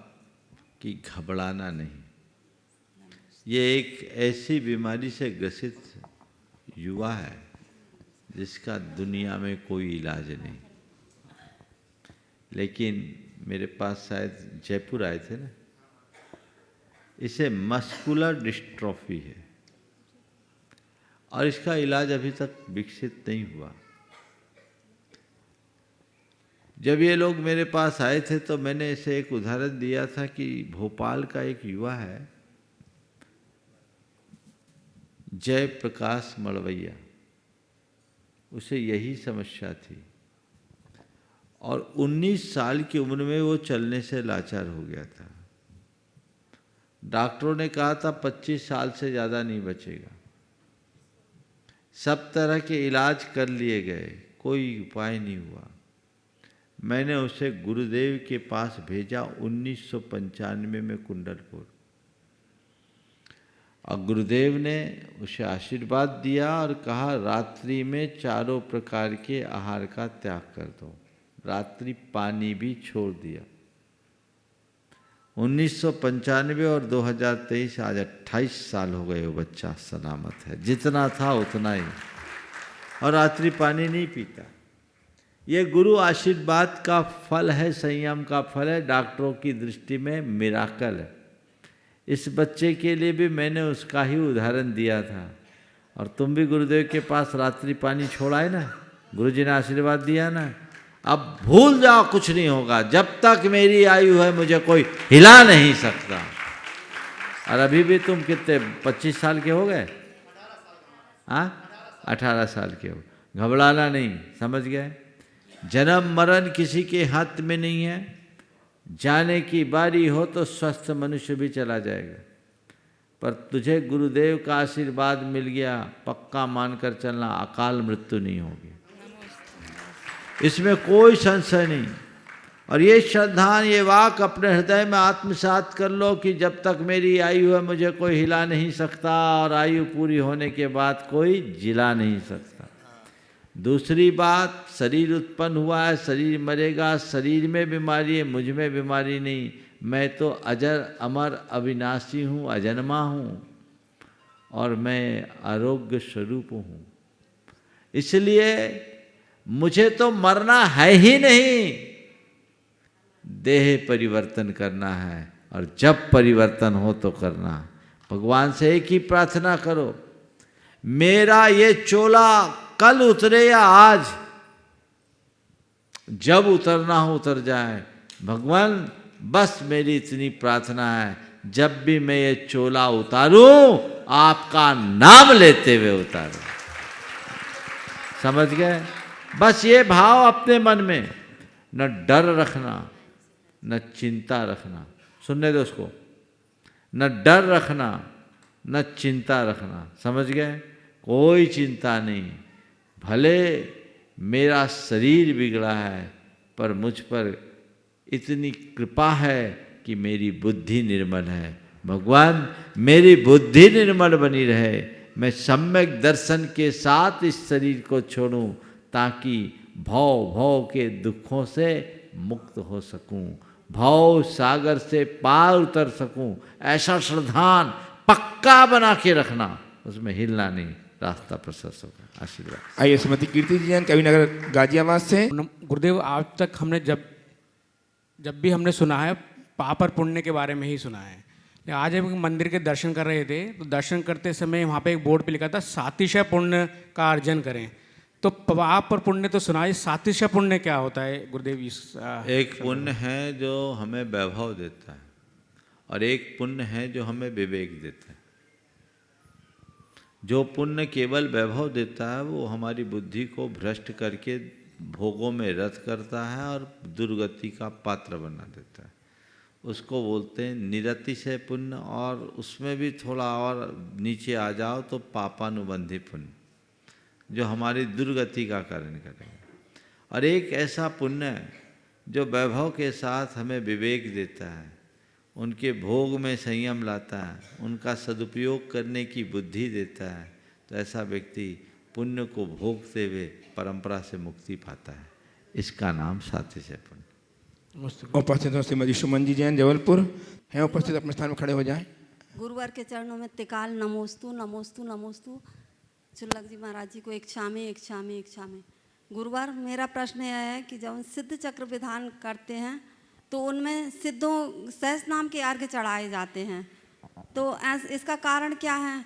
कि घबराना नहीं। ये एक ऐसी बीमारी से ग्रसित युवा है जिसका दुनिया में कोई इलाज नहीं। लेकिन मेरे पास शायद जयपुर आए थे ना, इसे मस्कुलर डिस्ट्रॉफी है और इसका इलाज अभी तक विकसित नहीं हुआ। जब ये लोग मेरे पास आए थे तो मैंने इसे एक उदाहरण दिया था कि भोपाल का एक युवा है जय प्रकाश मड़वैया, उसे यही समस्या थी और 19 साल की उम्र में वो चलने से लाचार हो गया था। डॉक्टरों ने कहा था 25 साल से ज़्यादा नहीं बचेगा। सब तरह के इलाज कर लिए गए, कोई उपाय नहीं हुआ। मैंने उसे गुरुदेव के पास भेजा 1995 में कुंडलपुर, और गुरुदेव ने उसे आशीर्वाद दिया और कहा रात्रि में 4 प्रकार के आहार का त्याग कर दो। रात्रि पानी भी छोड़ दिया। 1995 और 2023 आज 28 साल हो गए। वो बच्चा सलामत है, जितना था उतना ही, और रात्रि पानी नहीं पीता। ये गुरु आशीर्वाद का फल है, संयम का फल है, डॉक्टरों की दृष्टि में मिराकल है। इस बच्चे के लिए भी मैंने उसका ही उदाहरण दिया था। और तुम भी गुरुदेव के पास रात्रि पानी छोड़ा है ना, गुरुजी ने आशीर्वाद दिया ना। अब भूल जाओ, कुछ नहीं होगा। जब तक मेरी आयु है मुझे कोई हिला नहीं सकता। और अभी भी तुम कितने 25 साल के हो गए? हाँ, 18 साल के हो। घबराना नहीं, समझ गए? जन्म मरण किसी के हाथ में नहीं है। जाने की बारी हो तो स्वस्थ मनुष्य भी चला जाएगा, पर तुझे गुरुदेव का आशीर्वाद मिल गया, पक्का मानकर चलना, अकाल मृत्यु नहीं होगी, इसमें कोई संशय नहीं। और ये श्रद्धा, ये वाक अपने हृदय में आत्मसात कर लो कि जब तक मेरी आयु है मुझे कोई हिला नहीं सकता, और आयु पूरी होने के बाद कोई जिला नहीं सकता। दूसरी बात, शरीर उत्पन्न हुआ है, शरीर मरेगा, शरीर में बीमारी है, मुझ में बीमारी नहीं। मैं तो अजर अमर अविनाशी हूँ, अजन्मा हूँ, और मैं आरोग्य स्वरूप हूँ। इसलिए मुझे तो मरना है ही नहीं, देह परिवर्तन करना है, और जब परिवर्तन हो तो करना। भगवान से एक ही प्रार्थना करो, मेरा ये चोला कल उतरे या आज, जब उतरना हो उतर जाए। भगवान बस मेरी इतनी प्रार्थना है, जब भी मैं ये चोला उतारूं आपका नाम लेते हुए उतारूं। समझ गए? बस ये भाव अपने मन में, न डर रखना न चिंता रखना। सुनने दो उसको, न डर रखना न चिंता रखना। समझ गए? कोई चिंता नहीं। भले मेरा शरीर बिगड़ा है, पर मुझ पर इतनी कृपा है कि मेरी बुद्धि निर्मल है। भगवान मेरी बुद्धि निर्मल बनी रहे, मैं सम्यक दर्शन के साथ इस शरीर को छोड़ूं, ताकि भव के दुखों से मुक्त हो सकूं, भव सागर से पार उतर सकूं। ऐसा श्रद्धान पक्का बना के रखना, उसमें हिलना नहीं, रास्ता प्रशस्त होगा। आशीर्वाद। आइए श्रीमती कीर्ति जी जैन, कविनगर गाजियाबाद से। गुरुदेव, आज तक हमने जब भी हमने सुना है पाप और पुण्य के बारे में ही सुना है। आज हम मंदिर के दर्शन कर रहे थे, तो दर्शन करते समय वहाँ पे एक बोर्ड पे लिखा था सातिशय पुण्य का अर्जन करें। तो पाप और पुण्य तो सुना है, सातिशय पुण्य क्या होता है गुरुदेव? एक पुण्य है जो हमें वैभव देता है, और एक पुण्य है जो हमें विवेक देता है। जो पुण्य केवल वैभव देता है वो हमारी बुद्धि को भ्रष्ट करके भोगों में रत करता है और दुर्गति का पात्र बना देता है। उसको बोलते हैं निरतिशय पुण्य, और उसमें भी थोड़ा और नीचे आ जाओ तो पापानुबंधी पुण्य, जो हमारी दुर्गति का कारण करेगा। और एक ऐसा पुण्य जो वैभव के साथ हमें विवेक देता है, उनके भोग में संयम लाता है, उनका सदुपयोग करने की बुद्धि देता है। तो ऐसा व्यक्ति पुण्य को भोगते हुए परंपरा से मुक्ति पाता है। इसका नाम सातिशय पुण्य। उपस्थित हो श्रीमती सुमन जी जैन जबलपुर हैं उपस्थित, अपने स्थान में खड़े हो जाएं। गुरुवार के चरणों में तिकाल नमोस्तु नमोस्तु नमोस्तु। चुल्लक जी महाराज जी को एक क्षामे एक क्षामे एक क्षामे। गुरुवार मेरा प्रश्न यह है कि जब हम सिद्ध चक्र विधान करते हैं तो उनमें सिद्धों सहस नाम के अर्घ्य चढ़ाए जाते हैं, तो इसका कारण क्या है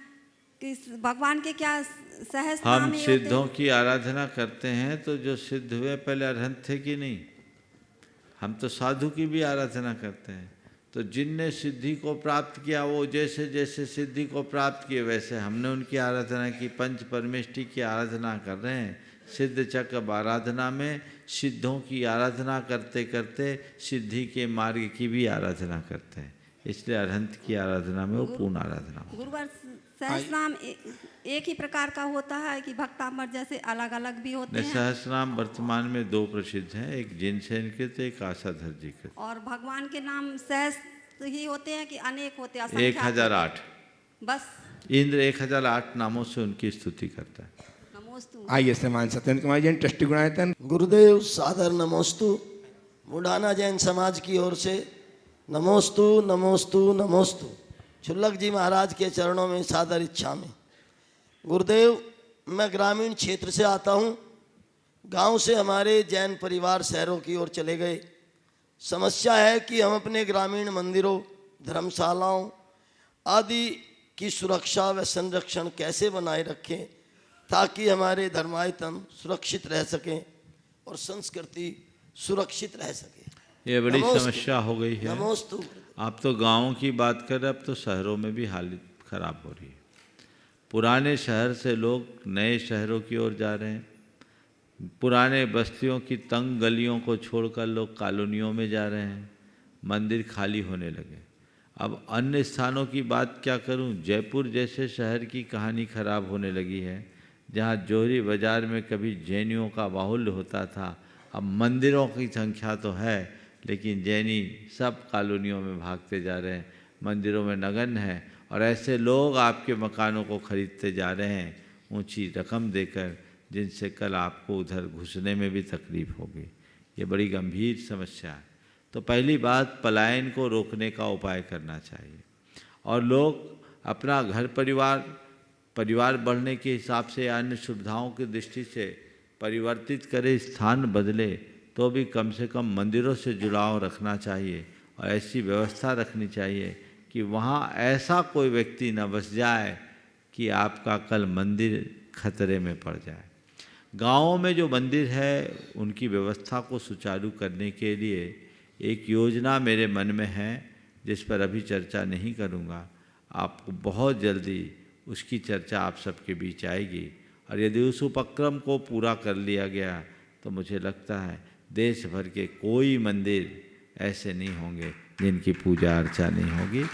कि भगवान के क्या सहस नाम हम ही होते सिद्धों हैं? की आराधना करते हैं तो जो सिद्ध हुए पहले अरहंत थे कि नहीं? हम तो साधु की भी आराधना करते हैं। तो जिनने सिद्धि को प्राप्त किया वो जैसे जैसे सिद्धि को प्राप्त किए वैसे हमने उनकी आराधना की। पंच परमेष्टि की आराधना कर रहे हैं। सिद्ध चक्र आराधना में सिद्धों की आराधना करते करते सिद्धि के मार्ग की भी आराधना करते हैं, इसलिए अरहंत की आराधना में वो पूर्ण आराधना हो। गुरुवार सहस नाम एक ही प्रकार का होता है कि भक्तामर जैसे अलग अलग भी होते हैं? सहस्रनाम वर्तमान में 2 प्रसिद्ध हैं, एक जिनसेन कृत, एक आशाधर जी कृत। और भगवान के नाम सहस ही होते हैं कि अनेक होते हैं? 1008 बस। इंद्र 1008 नामों से उनकी स्तुति करता है। आइए श्रीमान सत्येंद्र कुमार जैन ट्रस्टी गुणायतन। गुरुदेव सादर नमोस्तु। मुडाना जैन समाज की ओर से नमोस्तु नमोस्तु नमोस्तु। चुल्लक जी महाराज के चरणों में सादर इच्छा में। गुरुदेव, मैं ग्रामीण क्षेत्र से आता हूँ। गांव से हमारे जैन परिवार शहरों की ओर चले गए। समस्या है कि हम अपने ग्रामीण मंदिरों, धर्मशालाओं आदि की सुरक्षा व संरक्षण कैसे बनाए रखें ताकि हमारे धर्मायतन सुरक्षित रह सकें और संस्कृति सुरक्षित रह सके। ये बड़ी समस्या हो गई है। नमोस्तु। आप तो गाँव की बात कर रहे, अब तो शहरों में भी हालत खराब हो रही है। पुराने शहर से लोग नए शहरों की ओर जा रहे हैं। पुराने बस्तियों की तंग गलियों को छोड़कर लोग कॉलोनियों में जा रहे हैं। मंदिर खाली होने लगे। अब अन्य स्थानों की बात क्या करूं? जयपुर जैसे शहर की कहानी खराब होने लगी है, जहां जोहरी बाज़ार में कभी जैनियों का बाहुल्य होता था। अब मंदिरों की संख्या तो है, लेकिन जैनी सब कॉलोनियों में भागते जा रहे हैं, मंदिरों में नगण्य हैं। और ऐसे लोग आपके मकानों को खरीदते जा रहे हैं ऊंची रकम देकर, जिनसे कल आपको उधर घुसने में भी तकलीफ होगी। ये बड़ी गंभीर समस्या है। तो पहली बात, पलायन को रोकने का उपाय करना चाहिए। और लोग अपना घर परिवार बढ़ने के हिसाब से अन्य सुविधाओं की दृष्टि से परिवर्तित करे, स्थान बदले, तो भी कम से कम मंदिरों से जुड़ाव रखना चाहिए। और ऐसी व्यवस्था रखनी चाहिए कि वहाँ ऐसा कोई व्यक्ति न बस जाए कि आपका कल मंदिर खतरे में पड़ जाए। गाँवों में जो मंदिर है उनकी व्यवस्था को सुचारू करने के लिए एक योजना मेरे मन में है, जिस पर अभी चर्चा नहीं करूँगा। आपको बहुत जल्दी उसकी चर्चा आप सबके बीच आएगी। और यदि उस उपक्रम को पूरा कर लिया गया तो मुझे लगता है देश भर के कोई मंदिर ऐसे नहीं होंगे जिनकी पूजा अर्चा नहीं होगी।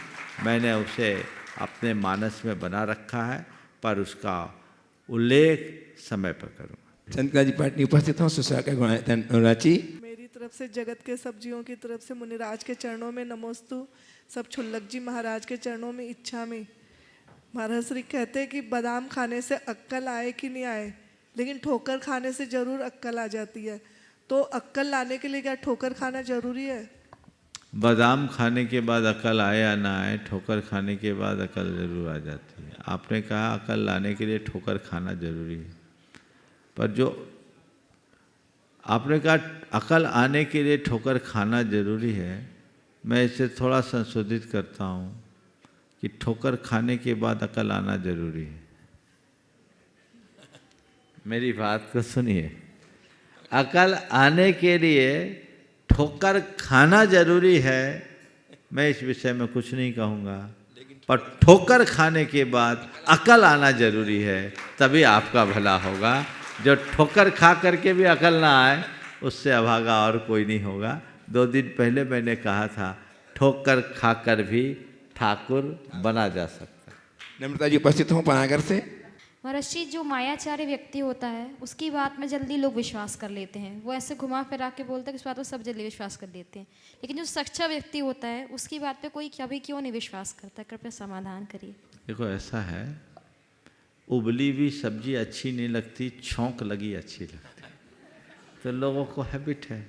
मैंने उसे अपने मानस में बना रखा है, पर उसका उल्लेख समय पर करूँगा। चंद्रिका जी पाटनी उपस्थित हों। सुसरा के गुणायतन रांची। मेरी तरफ से जगत के सब्जियों की तरफ से मुनिराज के चरणों में नमोस्तु। सब छुल्लक जी महाराज के चरणों में इच्छा में। महाराज श्री कहते हैं कि बादाम खाने से अक्कल आए कि नहीं आए, लेकिन ठोकर खाने से ज़रूर अक्कल आ जाती है। तो अक्कल लाने के लिए क्या ठोकर खाना ज़रूरी है? बादाम खाने के बाद अकल आए या ना आए, ठोकर खाने के बाद अकल ज़रूर आ जाती है। आपने कहा अकल लाने के लिए ठोकर खाना ज़रूरी है, पर जो आपने कहा अकल आने के लिए ठोकर खाना ज़रूरी है, मैं इसे थोड़ा संशोधित करता हूँ कि ठोकर खाने के बाद अकल आना ज़रूरी है। मेरी बात को सुनिए। अकल आने के लिए ठोकर खाना जरूरी है, मैं इस विषय में कुछ नहीं कहूँगा, पर ठोकर खाने के बाद अकल आना जरूरी है, तभी आपका भला होगा। जो ठोकर खा करके भी अकल ना आए, उससे अभागा और कोई नहीं होगा। 2 दिन पहले मैंने कहा था ठोकर खाकर भी ठाकुर बना जा सकता है। नम्रता जी उपस्थित हों पनागर से। महर्षि जी, जो मायाचारी व्यक्ति होता है उसकी बात में जल्दी लोग विश्वास कर लेते हैं। वो ऐसे घुमा फिरा के बोलते हैं कि इस बात पर सब जल्दी विश्वास कर लेते हैं, लेकिन जो सच्चा व्यक्ति होता है उसकी बात पे कोई कभी क्यों नहीं विश्वास करता? कृपया समाधान करिए। देखो ऐसा है, उबली हुई सब्जी अच्छी नहीं लगती, छौंक लगी अच्छी लगती। तो लोगों को हैबिट है,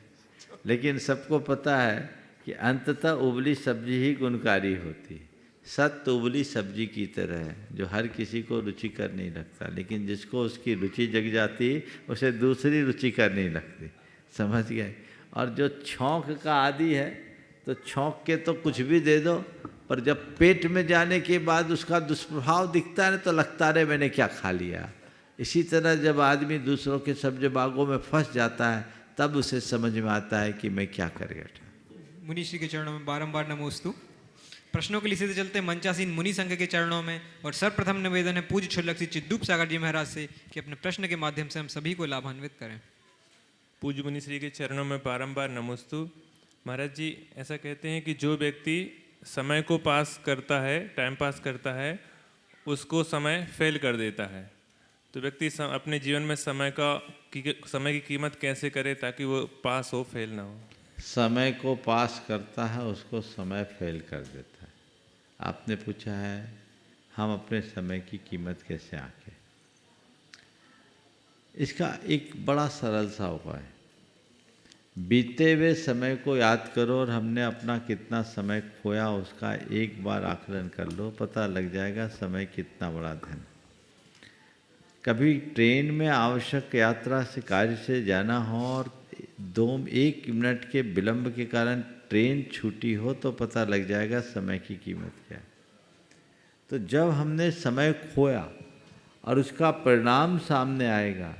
लेकिन सबको पता है कि अंततः उबली सब्जी ही गुणकारी होती है। सत्य उबली सब्जी की तरह है, जो हर किसी को रुचिकर नहीं लगता, लेकिन जिसको उसकी रुचि जग जाती उसे दूसरी रुचिकर नहीं लगती। समझ गए? और जो छौंक का आदी है तो छौंक के तो कुछ भी दे दो, पर जब पेट में जाने के बाद उसका दुष्प्रभाव दिखता है तो लगता है मैंने क्या खा लिया। इसी तरह जब आदमी दूसरों के सब्ज बागों में फंस जाता है तब उसे समझ में आता है कि मैं क्या कर बैठा। मुनि श्री के चरणों में बारंबार नमोस्तु। प्रश्नों के लिए सीधे चलते हैं मंचासीन मुनि संघ के चरणों में, और सर्वप्रथम निवेदन है पूज्य छुल्लक श्री चिद्दूप सागर जी महाराज से कि अपने प्रश्न के माध्यम से हम सभी को लाभान्वित करें। पूज्य मुनि श्री के चरणों में बारंबार नमोस्तु। महाराज जी ऐसा कहते हैं कि जो व्यक्ति समय को पास करता है, टाइम पास करता है, उसको समय फेल कर देता है। तो व्यक्ति अपने जीवन में समय की कीमत कैसे करे ताकि वो पास हो, फेल ना हो? समय को पास करता है उसको समय फेल कर देता है। आपने पूछा है हम अपने समय की कीमत कैसे आंकें। इसका एक बड़ा सरल सा उपाय है, बीते हुए समय को याद करो और हमने अपना कितना समय खोया उसका एक बार आकलन कर लो, पता लग जाएगा समय कितना बड़ा धन। कभी ट्रेन में आवश्यक यात्रा से कार्य से जाना हो और 1 मिनट के विलंब के कारण ट्रेन छूटी हो तो पता लग जाएगा समय की कीमत क्या है। तो जब हमने समय खोया और उसका परिणाम सामने आएगा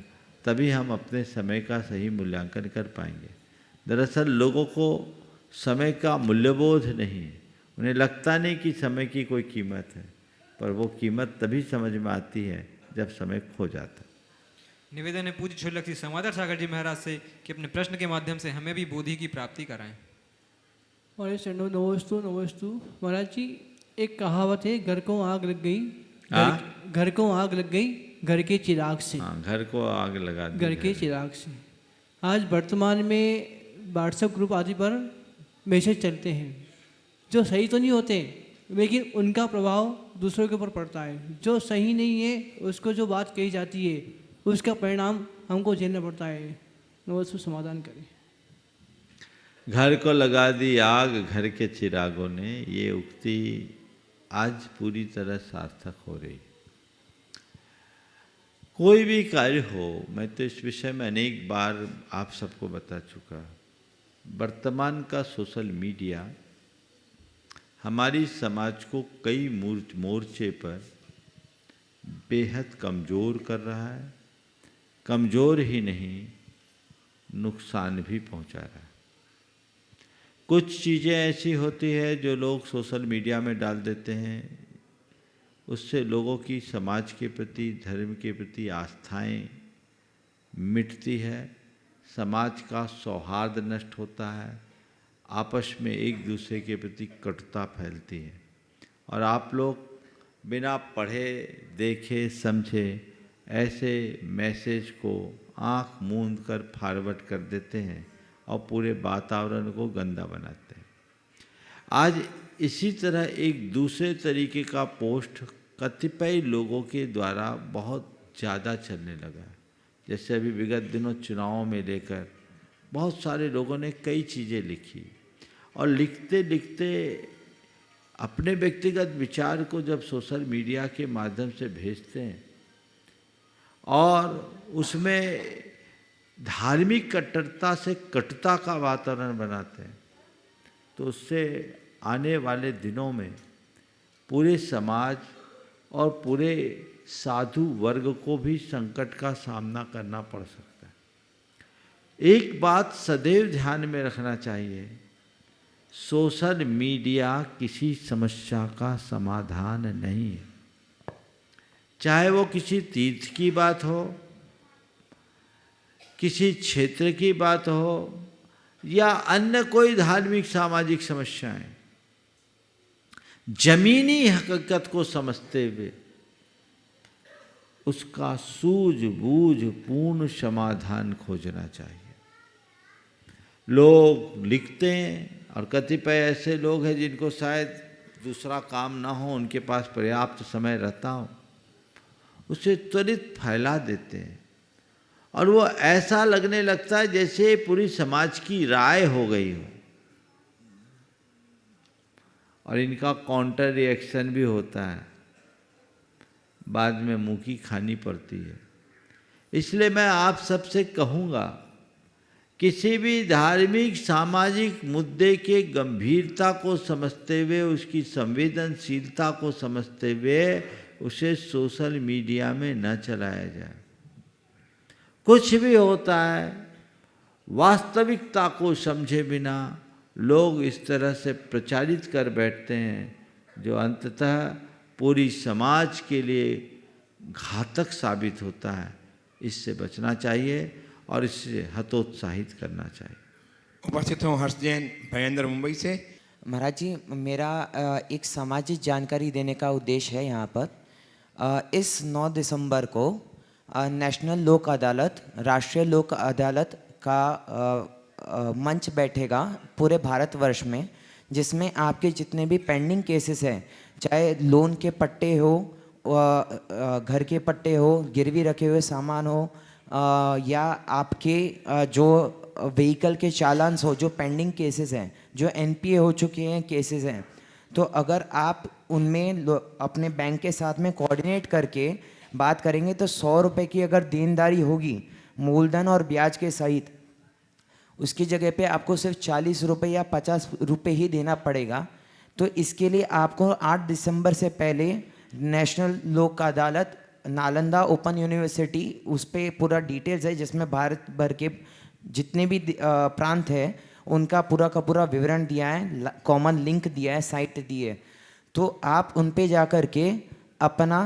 तभी हम अपने समय का सही मूल्यांकन कर पाएंगे। दरअसल लोगों को समय का मूल्यबोध नहीं है, उन्हें लगता नहीं कि समय की कोई कीमत है, पर वो कीमत तभी समझ में आती है जब समय खो जाता है। निवेदन है पूज्य छुल्लक श्री समादर सागर जी महाराज से कि अपने प्रश्न के माध्यम से हमें भी बोधि की प्राप्ति कराएं। और नमोस्तु नमोस्तु। महाराज जी एक कहावत है, घर को आग लग गई, घर को आग लग गई घर के चिराग से। घर को आग लगा दी घर के चिराग से। आज वर्तमान में व्हाट्सएप ग्रुप आदि पर मैसेज चलते हैं जो सही तो नहीं होते, लेकिन उनका प्रभाव दूसरों के ऊपर पड़ता है। जो सही नहीं है उसको जो बात कही जाती है उसका परिणाम हमको झेलना पड़ता है। नमस्ते, समाधान करें। घर को लगा दी आग घर के चिरागों ने, ये उक्ति आज पूरी तरह सार्थक हो रही। कोई भी कार्य हो, मैं तो इस विषय में अनेक बार आप सबको बता चुका, वर्तमान का सोशल मीडिया हमारी समाज को कई मोर्चे पर बेहद कमज़ोर कर रहा है। कमज़ोर ही नहीं, नुकसान भी पहुंचा रहा है। कुछ चीज़ें ऐसी होती है जो लोग सोशल मीडिया में डाल देते हैं, उससे लोगों की समाज के प्रति, धर्म के प्रति आस्थाएं मिटती है, समाज का सौहार्द नष्ट होता है, आपस में एक दूसरे के प्रति कटुता फैलती है। और आप लोग बिना पढ़े देखे समझे ऐसे मैसेज को आंख मूंद कर फॉरवर्ड कर देते हैं और पूरे वातावरण को गंदा बनाते हैं। आज इसी तरह एक दूसरे तरीके का पोस्ट कतिपय लोगों के द्वारा बहुत ज़्यादा चलने लगा है। जैसे अभी विगत दिनों चुनावों में लेकर बहुत सारे लोगों ने कई चीज़ें लिखी, और लिखते लिखते अपने व्यक्तिगत विचार को जब सोशल मीडिया के माध्यम से भेजते हैं और उसमें धार्मिक कट्टरता से कटुता का वातावरण बनाते हैं, तो उससे आने वाले दिनों में पूरे समाज और पूरे साधु वर्ग को भी संकट का सामना करना पड़ सकता है। एक बात सदैव ध्यान में रखना चाहिए, सोशल मीडिया किसी समस्या का समाधान नहीं है। चाहे वो किसी तीर्थ की बात हो, किसी क्षेत्र की बात हो, या अन्य कोई धार्मिक सामाजिक समस्याएं, जमीनी हकीकत को समझते हुए उसका सूझबूझ पूर्ण समाधान खोजना चाहिए। लोग लिखते हैं, और कतिपय ऐसे लोग हैं जिनको शायद दूसरा काम ना हो, उनके पास पर्याप्त समय रहता हो, उसे त्वरित फैला देते हैं और वो ऐसा लगने लगता है जैसे पूरी समाज की राय हो गई हो। और इनका काउंटर रिएक्शन भी होता है, बाद में मुंह की खानी पड़ती है। इसलिए मैं आप सबसे कहूँगा, किसी भी धार्मिक सामाजिक मुद्दे के गंभीरता को समझते हुए, उसकी संवेदनशीलता को समझते हुए उसे सोशल मीडिया में न चलाया जाए। कुछ भी होता है, वास्तविकता को समझे बिना लोग इस तरह से प्रचारित कर बैठते हैं जो अंततः पूरी समाज के लिए घातक साबित होता है। इससे बचना चाहिए और इससे हतोत्साहित करना चाहिए। उपस्थित हूँ हर्ष जैन, भयंदर, मुंबई से। महाराज जी, मेरा एक सामाजिक जानकारी देने का उद्देश्य है यहाँ पर। इस 9 दिसंबर को नेशनल लोक अदालत, राष्ट्रीय लोक अदालत का मंच बैठेगा पूरे भारतवर्ष में, जिसमें आपके जितने भी पेंडिंग केसेस हैं, चाहे लोन के पट्टे हो, घर के पट्टे हो, गिरवी रखे हुए सामान हो, या आपके जो व्हीकल के चालान्स हो, जो पेंडिंग केसेस हैं, जो एनपीए हो चुके हैं केसेस हैं, तो अगर आप उनमें अपने बैंक के साथ में कोऑर्डिनेट करके बात करेंगे तो 100 रुपये की अगर देनदारी होगी मूलधन और ब्याज के सहित, उसकी जगह पे आपको सिर्फ 40 रुपये या 50 रुपये ही देना पड़ेगा। तो इसके लिए आपको 8 दिसंबर से पहले नेशनल लोक अदालत नालंदा ओपन यूनिवर्सिटी, उस पर पूरा डिटेल्स है जिसमें भारत भर के जितने भी प्रांत है उनका पूरा का पूरा विवरण दिया है, कॉमन लिंक दिया है, साइट दी है। तो आप उन पे जा कर के अपना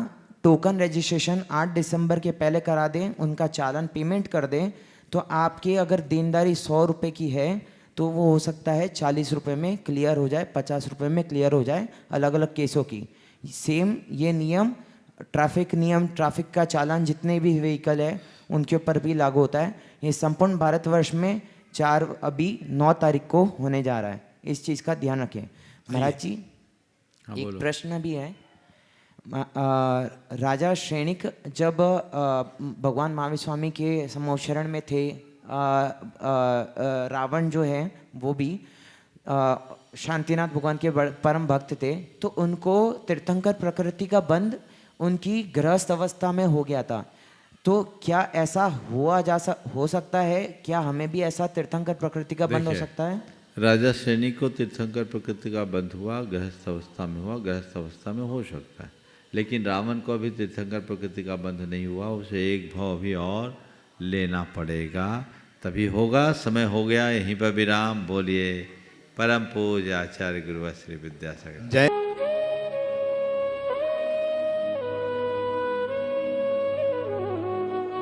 टोकन रजिस्ट्रेशन 8 दिसंबर के पहले करा दें, उनका चालान पेमेंट कर दें, तो आपकी अगर देनदारी 100 रुपये की है तो वो हो सकता है 40 रुपये में क्लियर हो जाए, 50 रुपये में क्लियर हो जाए, अलग अलग केसों की। सेम ये नियम ट्रैफिक का चालान जितने भी व्हीकल है उनके ऊपर भी लागू होता है। ये संपूर्ण भारतवर्ष में 9 तारीख को होने जा रहा है। इस चीज़ का ध्यान रखें। महाराज जी, एक प्रश्न भी है। राजा श्रेणिक जब भगवान महावीर स्वामी के समोशरण में थे, रावण जो है वो भी शांतिनाथ भगवान के परम भक्त थे, तो उनको तीर्थंकर प्रकृति का बंध उनकी गृहस्थ अवस्था में हो गया था। तो क्या ऐसा हो सकता है? क्या हमें भी ऐसा तीर्थंकर प्रकृति का बंध हो सकता है? राजा श्रेणी को तीर्थंकर प्रकृति का बंध हुआ, गृहस्थ अवस्था में हुआ, गृहस्थ अवस्था में हो सकता है, लेकिन रावण को अभी तीर्थंकर प्रकृति का बंध नहीं हुआ। उसे एक भाव अभी और लेना पड़ेगा, तभी होगा। समय हो गया, यहीं पर विराम। बोलिए परम पूज्य आचार्य गुरुवर श्री विद्यासागर जय।